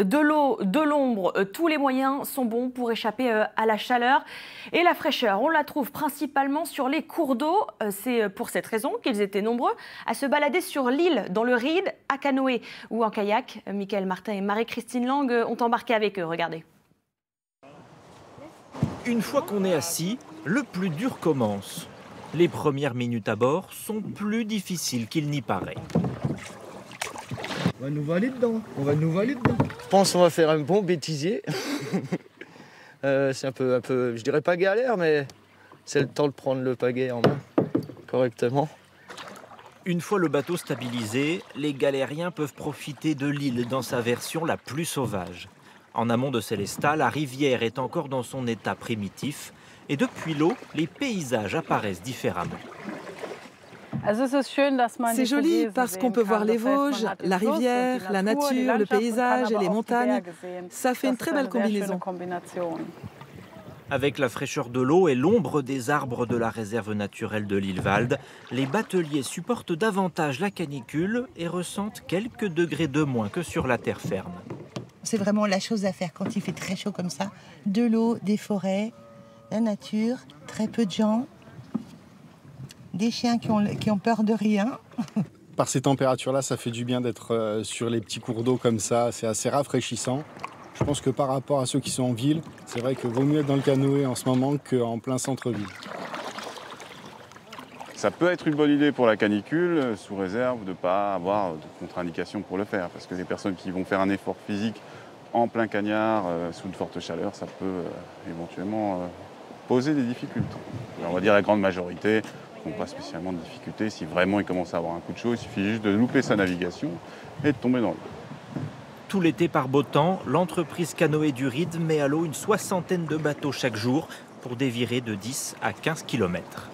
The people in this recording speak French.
De l'eau, de l'ombre, tous les moyens sont bons pour échapper à la chaleur et la fraîcheur. On la trouve principalement sur les cours d'eau. C'est pour cette raison qu'ils étaient nombreux à se balader sur l'île, dans le Ride, à canoë ou en kayak. Michael Martin et Marie-Christine Lang ont embarqué avec eux, regardez. Une fois qu'on est assis, le plus dur commence. Les premières minutes à bord sont plus difficiles qu'il n'y paraît. On va nous valer dedans, Je pense qu'on va faire un bon bêtisier. C'est un peu, je dirais pas galère, mais c'est le temps de prendre le pagaie en main correctement. Une fois le bateau stabilisé, les galériens peuvent profiter de l'île dans sa version la plus sauvage. En amont de Sélestat, la rivière est encore dans son état primitif et depuis l'eau, les paysages apparaissent différemment. C'est joli parce qu'on peut voir les Vosges, la rivière, la nature, le paysage et les montagnes. Ça fait une très belle combinaison. Avec la fraîcheur de l'eau et l'ombre des arbres de la réserve naturelle de l'Ilvalde, les bateliers supportent davantage la canicule et ressentent quelques degrés de moins que sur la terre ferme. C'est vraiment la chose à faire quand il fait très chaud comme ça. De l'eau, des forêts, la nature, très peu de gens. Des chiens qui ont peur de rien. Par ces températures-là, ça fait du bien d'être sur les petits cours d'eau comme ça. C'est assez rafraîchissant. Je pense que par rapport à ceux qui sont en ville, c'est vrai que vaut mieux être dans le canoë en ce moment qu'en plein centre-ville. Ça peut être une bonne idée pour la canicule, sous réserve de ne pas avoir de contre-indication pour le faire. Parce que les personnes qui vont faire un effort physique en plein cagnard, sous de fortes chaleurs, ça peut éventuellement poser des difficultés. On va dire la grande majorité n'ont pas spécialement de difficultés. Si vraiment il commence à avoir un coup de chaud, il suffit juste de louper sa navigation et de tomber dans l'eau. Tout l'été par beau temps, l'entreprise Canoë du Ride met à l'eau une soixantaine de bateaux chaque jour pour des virées de 10 à 15 km.